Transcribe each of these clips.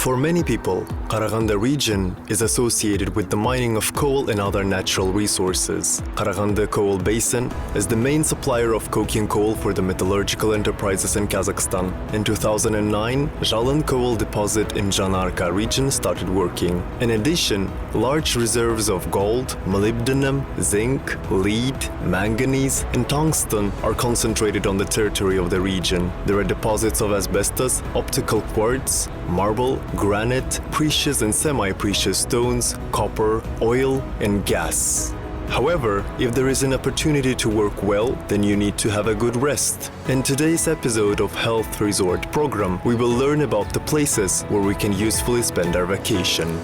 For many people, Karaganda region is associated with the mining of coal and other natural resources. Karaganda coal basin is the main supplier of coking coal for the metallurgical enterprises in Kazakhstan. In 2009, Jalan coal deposit in Janarka region started working. In addition, large reserves of gold, molybdenum, zinc, lead, manganese, and tungsten are concentrated on the territory of the region. There are deposits of asbestos, optical quartz, marble, granite, precious and semi-precious stones, copper, oil, and gas. However, if there is an opportunity to work well, then you need to have a good rest. In today's episode of Health Resort program, we will learn about the places where we can usefully spend our vacation.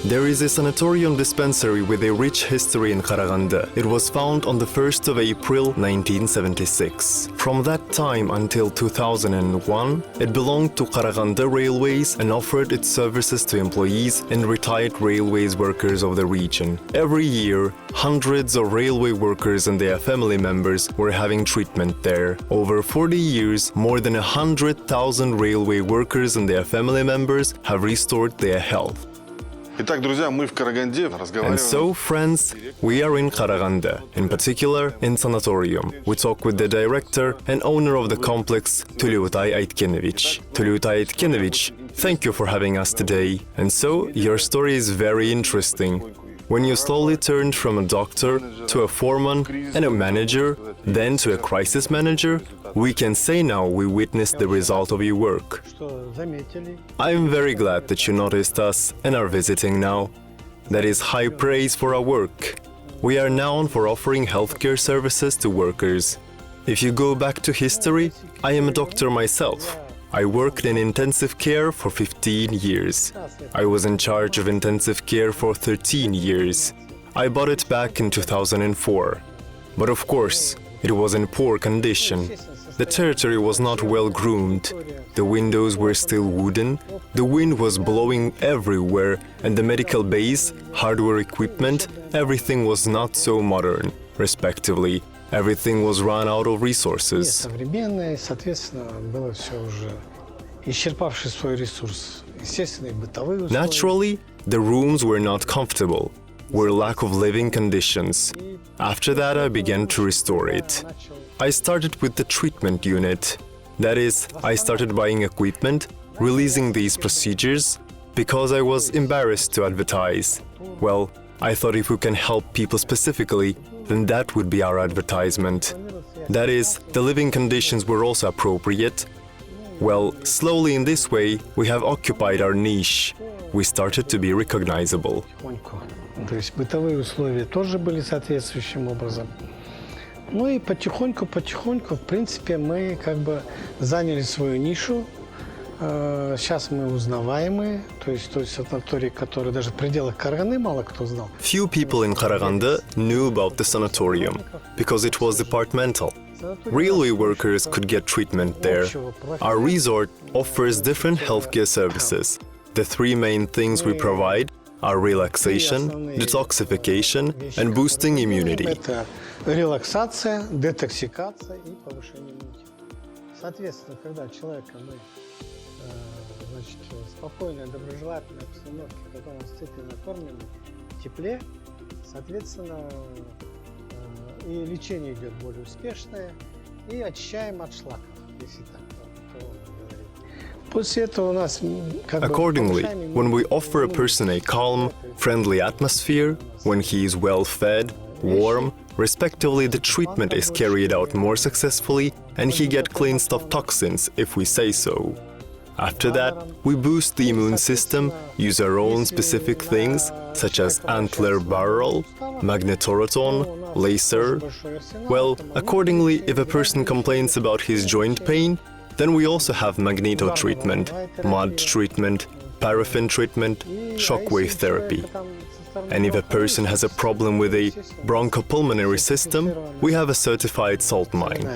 There is a sanatorium dispensary with a rich history in Karaganda. It was found on the 1st of April 1976. From that time until 2001, it belonged to Karaganda Railways and offered its services to employees and retired railways workers of the region. Every year, hundreds of railway workers and their family members were having treatment there. Over 40 years, more than 100,000 railway workers and their family members have restored their health. And so, friends, we are in Karaganda, in particular in sanatorium. We talk with the director and owner of the complex, Tulyutay Aytkenovich. Tulyutay Aytkenovich, thank you for having us today. And so, your story is very interesting. When you slowly turned from a doctor to a foreman and a manager, then to a crisis manager, we can say now we witnessed the result of your work. I am very glad that you noticed us and are visiting now. That is high praise for our work. We are known for offering healthcare services to workers. If you go back to history, I am a doctor myself. I worked in intensive care for 15 years. I was in charge of intensive care for 13 years. I bought it back in 2004. But of course, it was in poor condition. The territory was not well groomed. The windows were still wooden, the wind was blowing everywhere, and the medical base, hardware equipment, everything was not so modern, respectively. Everything was run out of resources. Naturally, the rooms were not comfortable, were lack of living conditions. After that, I began to restore it. I started with the treatment unit. That is, I started buying equipment, releasing these procedures, because I was embarrassed to advertise. Well, I thought if we can help people specifically, then that would be our advertisement. That is, the living conditions were also appropriate. Well, slowly in this way, we have occupied our niche. We started to be recognizable. То есть бытовые условия тоже были соответствующим образом. Ну и потихоньку, в принципе, мы как бы заняли свою нишу. Сейчас мы узнаваемые, то есть санаторий, который даже в пределах Караганды мало кто знал. Few people in Karaganda knew about the sanatorium because it was departmental. Railway workers could get treatment there. Our resort offers different healthcare services. The three main things we provide are relaxation, detoxification, and boosting immunity. Это релаксация, детоксикация и повышение иммунитета. Соответственно, когда человека мы в спокойной, доброжелательной обстановке, когда он сыт и накормлен, в тепле, соответственно, и лечение идет более успешное, и очищаем от шлаков, если так говорить. Accordingly, when we offer a person a calm, friendly atmosphere, when he is well fed, warm, respectively, the treatment is carried out more successfully and he gets cleansed of toxins, if we say so. After that, we boost the immune system, use our own specific things, such as antler barrel, magnetoraton, laser. Well, accordingly, if a person complains about his joint pain, then we also have magneto treatment, mud treatment, paraffin treatment, shockwave therapy. And if a person has a problem with a bronchopulmonary system, we have a certified salt mine.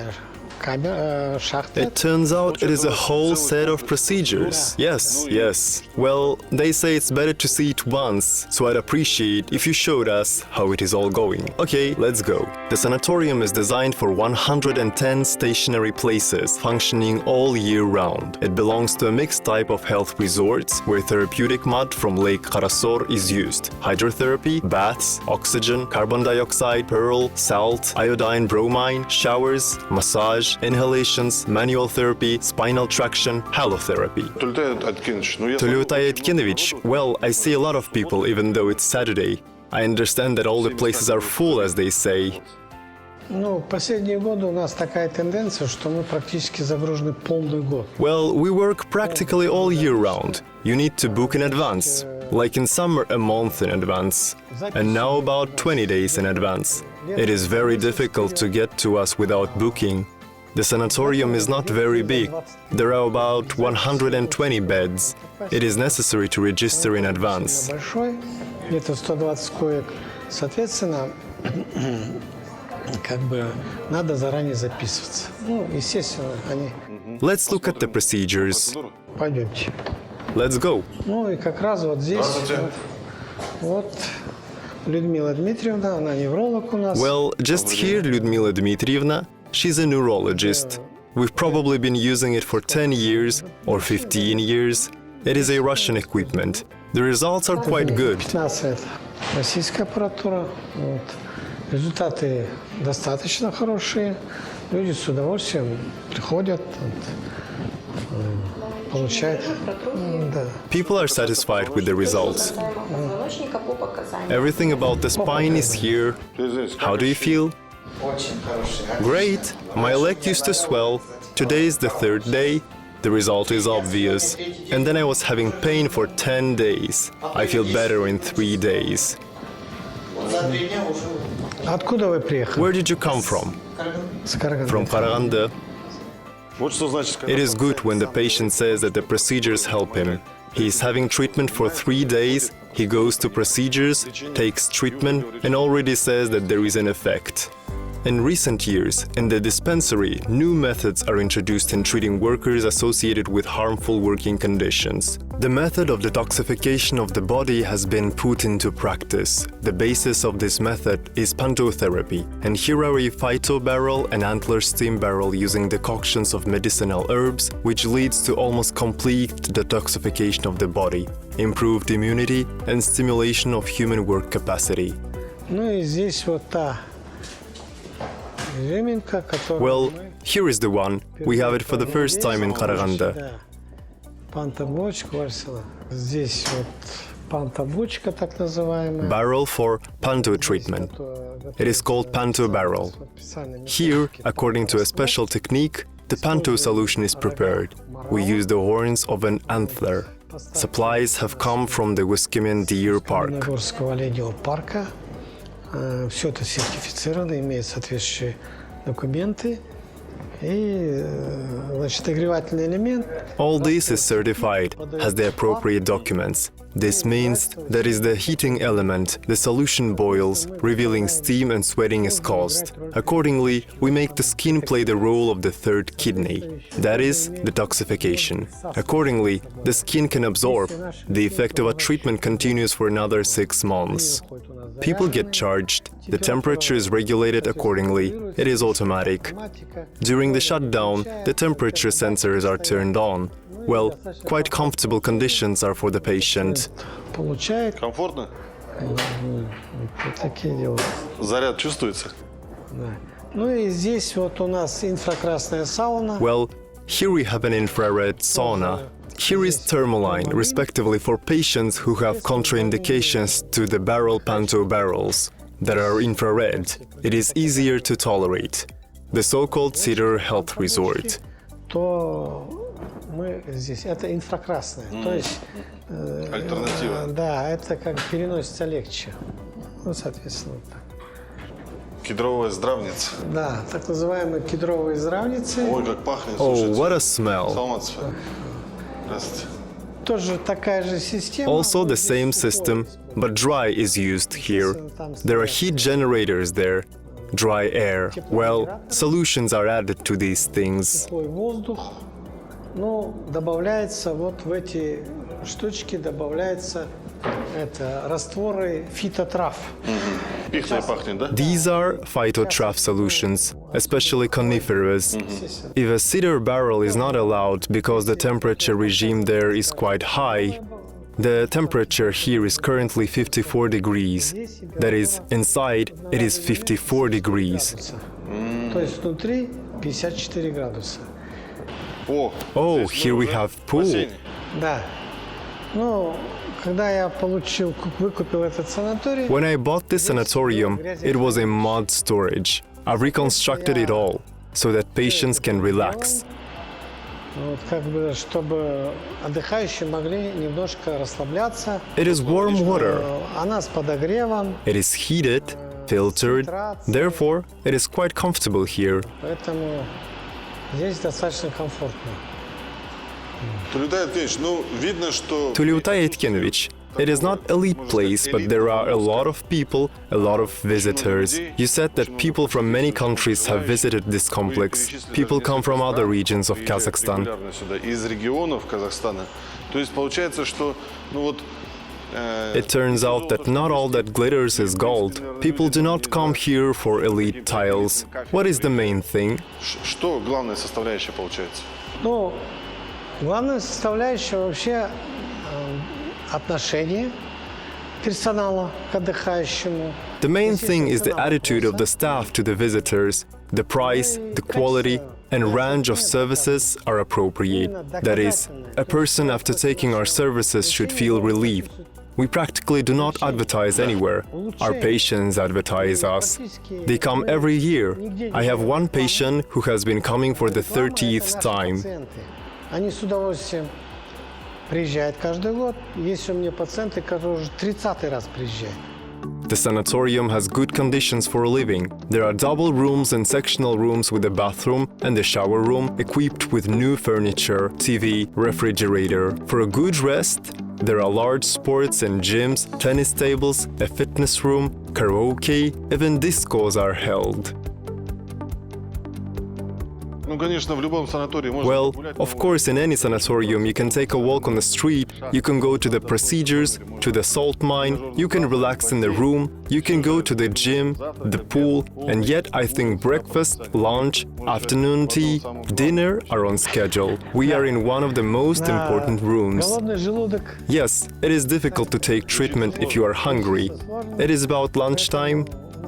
шахты. It turns out it is a whole set of procedures. Yes, yes. Well, they say it's better to see it once, so I'd appreciate if you showed us how it is all going. Okay, let's go. The sanatorium is designed for 110 stationary places, functioning all year round. It belongs to a mixed type of health resorts, where therapeutic mud from Lake Karasor is used. Hydrotherapy, baths, oxygen, carbon dioxide, pearl, salt, iodine, bromine, showers, massage, inhalations, manual therapy, spinal traction, halotherapy. Tulutay Etkinovich, well, I see a lot of people even though it's Saturday. I understand that all the places are full, as they say. Ну, последние годы у нас такая тенденция, что мы практически загружены полный год. Well, we work practically all year round. You need to book in advance, like in summer a month in advance, and now about 20 days in advance. It is very difficult to get to us without booking. The sanatorium is not very big. There are about 120 beds. It is necessary to register in advance. Большой, где-то 120 коек. Соответственно, как бы надо заранее записываться. Ну, естественно, они... Let's look at the procedures. Пойдемте. Let's go. Ну и как раз вот здесь вот Людмила Дмитриевна, она невролог у нас. Well, just here, Lyudmila Dmitrievna. She's a neurologist. We've probably been using it for 10 years or 15 years. It is a Russian equipment. The results are quite good. 15 это российская аппаратура. Вот. Результаты достаточно хорошие. Люди с удовольствием приходят, получают. Да. People are satisfied with the results. Everything about the spine is here. How do you feel? Great! My leg used to swell. Today is the third day. The result is obvious. And then I was having pain for 10 days. I feel better in 3 days. Откуда вы приехали? Where did you come from? С Караганды. From Karaganda. It is good when the patient says that the procedures help him. He is having treatment for 3 days, he goes to procedures, takes treatment, and already says that there is an effect. In recent years, in the dispensary, new methods are introduced in treating workers associated with harmful working conditions. The method of detoxification of the body has been put into practice. The basis of this method is pantotherapy, and here are a phyto barrel and antler steam barrel using decoctions of medicinal herbs, which leads to almost complete detoxification of the body, improved immunity, and stimulation of human work capacity. Ну и здесь вот та изюминка, которую Well, мы here is the one. We have it for the first time in Karaganda. Да. Пантобочка, Варсила. Здесь вот пантобочка, так называемая. Barrel for panto treatment. It is called panto barrel. Here, according to a special technique, the panto solution is prepared. We use the horns of an antler. Supplies have come from the Wisconsin Deer Park. Горского оленевого парка. Все это сертифицировано, имеет соответствующие документы. И, значит, нагревательный элемент. All this is certified, has the appropriate documents. This means that is the heating element, the solution boils, revealing steam and sweating is caused. Accordingly, we make the skin play the role of the third kidney, that is, detoxification. Accordingly, the skin can absorb. The effect of a treatment continues for another 6 months. People get charged, the temperature is regulated accordingly, it is automatic. During the shutdown, the temperature sensors are turned on. Well, quite comfortable conditions are for the patient. Получает. Комфортно? Вот такие дела. Заряд чувствуется? Да. Ну и здесь вот у нас инфракрасная сауна. Well, here we have an infrared sauna. Here is thermaline, respectively, for patients who have contraindications to the barrel panto barrels that are infrared. It is easier to tolerate. The so-called Cedar Health Resort. То мы здесь, это инфракрасная, то есть... Альтернатива. Да, это как переносится легче. Ну, соответственно, вот так. Кедровая здравница. Да, так называемые кедровые здравницы. Ой, как пахнет, Oh, слушайте. what a smell! Салматов. Здравствуйте. Тоже такая же система. Also the same system, but dry is used here. There are heat generators there. dry air. Well, solutions are added to these things. Теплый воздух. Ну, добавляется вот в эти штучки добавляется растворы фитотрав. Пихтой пахнет, да? These are phytotraph solutions, especially coniferous. If a cedar barrel is not allowed because the temperature regime there is quite high, the temperature here is currently 54 degrees. That is, inside it is 54 degrees. То есть внутри 54 градуса. О, Oh, здесь, here we уже have в pool. бассейне. Да. Ну, когда я выкупил этот санаторий, When I bought this sanatorium, it was a mud storage. I've reconstructed it all so that patients can relax. вот как бы, чтобы отдыхающие могли немножко расслабляться. It is warm water. Она с подогревом, It is heated, filtered, therefore it is quite comfortable here. поэтому здесь достаточно комфортно. Тулютай Евгеньевич, ну, видно, что... Tuliutai Etkenovich, it is not elite place, but there are a lot of people, a lot of visitors. You said that people from many countries have visited this complex. People come from other regions of Kazakhstan. Регулярно сюда, из регионов Казахстана. То есть получается, что, ну вот... It turns out that not all that glitters is gold. People do not come here for elite tiles. What is the main thing? Что главная составляющая получается? Ну, главная составляющая вообще отношение персонала к отдыхающему. The main thing is the attitude of the staff to the visitors. The price, the quality, and range of services are appropriate. That is, a person after taking our services should feel relieved. We practically do not advertise anywhere. Our patients advertise us. They come every year. I have one patient who has been coming for the 30th time. Они с удовольствием приезжают каждый год. Есть у меня пациенты, которые уже 30-й раз приезжают. The sanatorium has good conditions for living. There are double rooms and sectional rooms with a bathroom and a shower room equipped with new furniture, TV, refrigerator. For a good rest, there are large sports and gyms, tennis tables, a fitness room, karaoke, even discos are held. Ну, конечно, в любом санатории можно Well, погулять, of но course, in any sanatorium, you can take a walk on the street, you can go to the procedures, to the salt mine, you can relax in the room, you can go to the gym, the pool, and yet I think breakfast, lunch, afternoon tea, dinner are on schedule. We are in one of the most important rooms. Голодный желудок. Yes, it is difficult to take treatment if you are hungry. It is about lunchtime.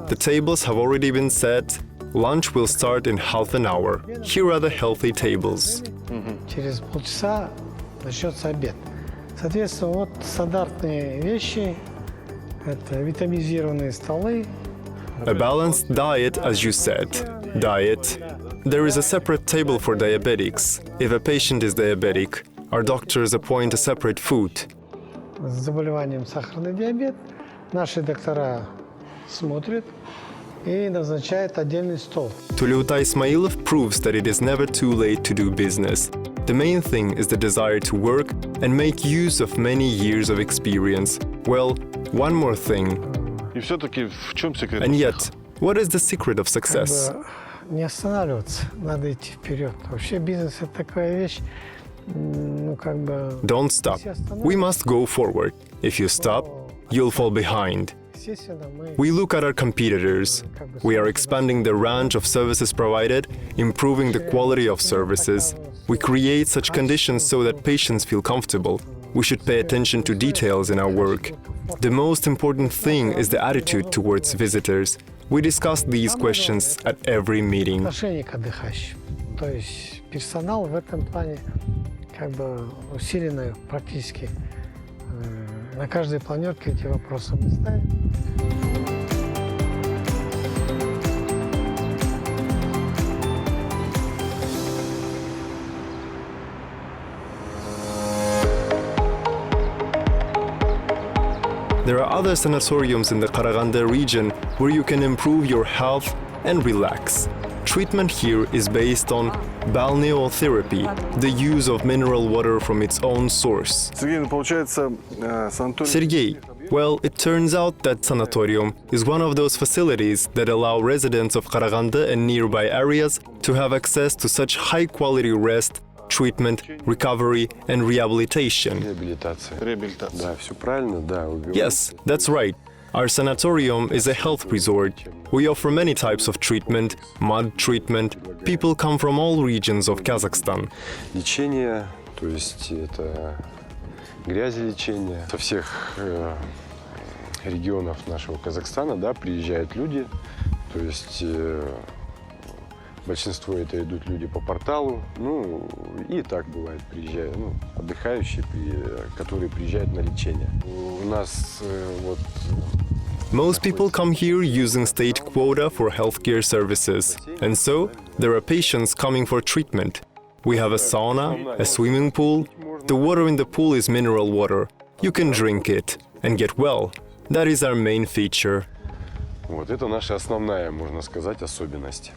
The tables have already been set. Lunch will start in half an hour. Here are the healthy tables. Через полчаса начнется обед. Соответственно, вот стандартные вещи. Это витаминизированные столы. A balanced diet, as you said. Diet. There is a separate table for diabetics. If a patient is diabetic, our doctors appoint a separate food. С заболеванием сахарный диабет. Наши доктора смотрят и назначают отдельный стол. Tuliutai Ismailov proves that it is never too late to do business. The main thing is the desire to work and make use of many years of experience. Well, one more thing. И все-таки в чем секрет? And yet, what is the secret of success? Не останавливаться, надо идти вперед. Вообще бизнес – это такая вещь, ну как бы… Don't stop. We must go forward. If you stop, you'll fall behind. Естественно, мы… We look at our competitors. We are expanding the range of services provided, improving the quality of services. We create such conditions so that patients feel comfortable. We should pay attention to details in our work. The most important thing is the attitude towards visitors. We discuss these questions at every meeting. Отношение к отдыхающим. То есть персонал в этом плане как бы усиленно практически на каждой планерке эти вопросы мы ставим. There are other sanatoriums in the Karaganda region where you can improve your health and relax. Treatment here is based on balneotherapy, the use of mineral water from its own source. Сергей, ну получается, санаторий... Sergey, Well, it turns out that sanatorium is one of those facilities that allow residents of Karaganda and nearby areas to have access to such high-quality rest, treatment, recovery, and rehabilitation. Реабилитация. Да, все правильно, да. вы говорите. Yes, that's right. Our sanatorium is a health resort. We offer many types of treatment, mud treatment. People come from all regions of Kazakhstan. Лечение, то есть это грязелечение. Со всех регионов нашего Казахстана, да, приезжают люди. То есть большинство это идут люди по порталу. Ну, и так бывает, приезжают, ну, отдыхающие, которые приезжают на лечение. У нас вот... Most people come here using state quota for healthcare services. And so, there are patients coming for treatment. We have a sauna, a swimming pool. The water in the pool is mineral water. You can drink it and get well. That is our main feature. Вот это наша основная, можно сказать, особенность.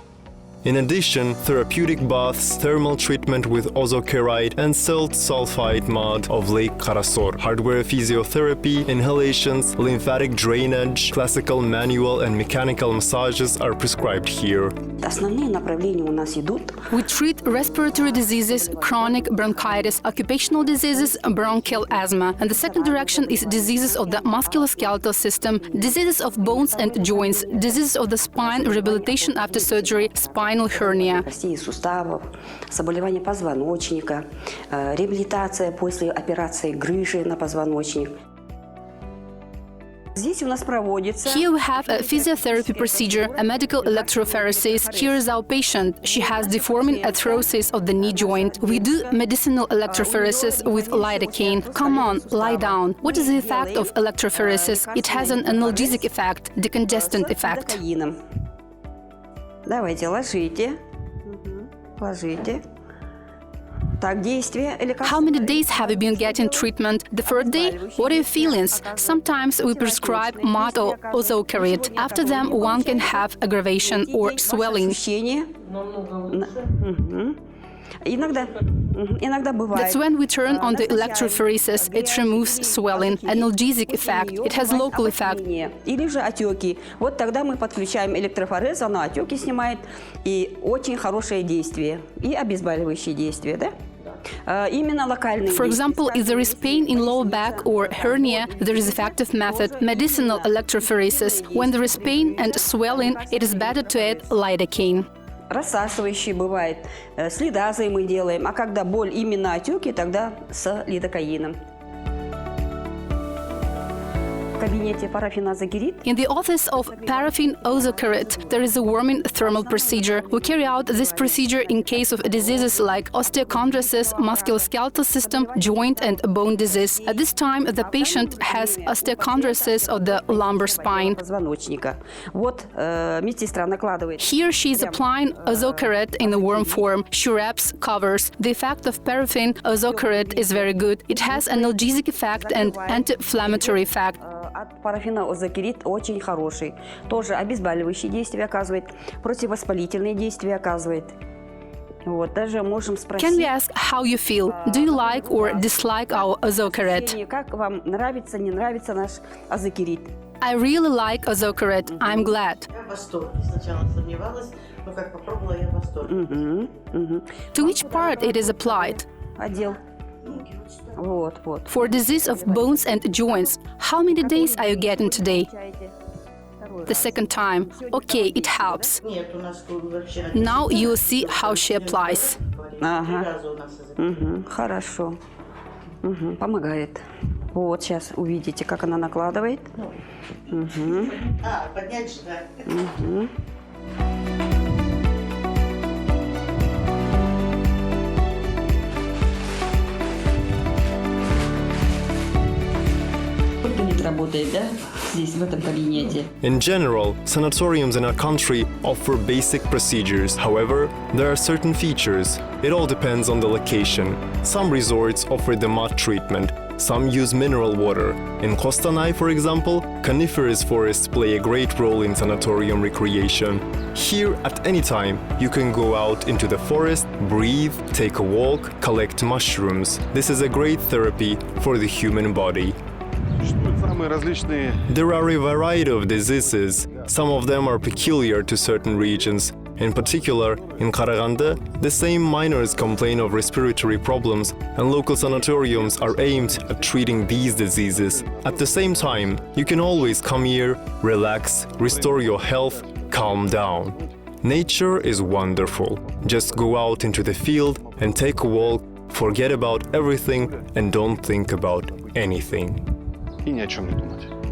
In addition, therapeutic baths, thermal treatment with ozokerite and salt sulfide mud of Lake Karasor, hardware physiotherapy, inhalations, lymphatic drainage, classical, manual and mechanical massages are prescribed here. Основные направления у нас идут. We treat respiratory diseases, chronic bronchitis, occupational diseases, bronchial asthma. And the second direction is diseases of the musculoskeletal system, diseases of bones and joints, diseases of the spine, rehabilitation after surgery, spinal hernia. Костей и суставов, заболевания позвоночника, реабилитация после операции грыжи на позвоночник. Здесь у нас проводится... Here we have a physiotherapy procedure, a medical electrophoresis. Here is our patient. She has deforming arthrosis of the knee joint. We do medicinal electrophoresis with lidocaine. Come on, lie down. What is the effect of electrophoresis? It has an analgesic effect, decongestant effect. Давайте, ложите. Ложите. Так, действие. How many days have you been getting treatment? The third day? What are your feelings? Sometimes we prescribe mud or ozokerate. After them, one can have aggravation or swelling. Иногда бывает. That's when we turn on the electrophoresis. It removes swelling, analgesic effect. It has local effect. Или же отеки. Вот тогда мы подключаем электрофорез, оно отеки снимает, и очень хорошее действие, и обезболивающее действие, да? Именно локальные. For example, if there is pain in lower back or hernia, there is effective method, medicinal electrophoresis. When there is pain and swelling, it is better to add lidocaine. Рассасывающие бывает, с лидазой мы делаем, а когда боль именно отеки, тогда с лидокаином. В кабинете парафинозокерит. In the office of paraffin ozokerate, there is a warming thermal procedure. We carry out this procedure in case of diseases like osteochondrosis, musculoskeletal system, joint and bone disease. At this time, the patient has osteochondrosis of the lumbar spine. Позвоночника. Вот медсестра накладывает. Here she is applying ozokerate in a warm form. She wraps, covers. The effect of paraffin ozokerate is very good. It has analgesic effect and anti-inflammatory effect. От парафина озокерит очень хороший. Тоже обезболивающие действия оказывает, противовоспалительные действия оказывает. Вот, даже можем спросить. Can we ask how you feel? Do you like or dislike our ozokerate? Как вам нравится, не нравится наш озокерит? I really like ozokerate. I'm glad. Я в восторге. Сначала сомневалась, но как попробовала, я в восторге. To which part it is applied? Отдел. Вот. For disease of bones and joints, how many days are you getting today? The second time. Okay, it helps. Нет, у нас тут вообще... Now you will see how she applies. Ага. Хорошо. Помогает. Вот, сейчас увидите, как она накладывает. Поднять же, да. Работает, да? Здесь, в этом кабинете. In general, sanatoriums in our country offer basic procedures. However, there are certain features. It all depends on the location. Some resorts offer the mud treatment. Some use mineral water. In Qazaqstan, for example, coniferous forests play a great role in sanatorium recreation. Here, at any time, you can go out into the forest, breathe, take a walk, collect mushrooms. This is a great therapy for the human body. Существует самый самые различные. There are a variety of diseases. Some of them are peculiar to certain regions. In particular, in Karaganda, the same miners complain of respiratory problems, and local sanatoriums are aimed at treating these diseases. At the same time, you can always come here, relax, restore your health, calm down. Nature is wonderful. Just go out into the field and take a walk, forget about everything and don't think about anything. И ни о чем не думать.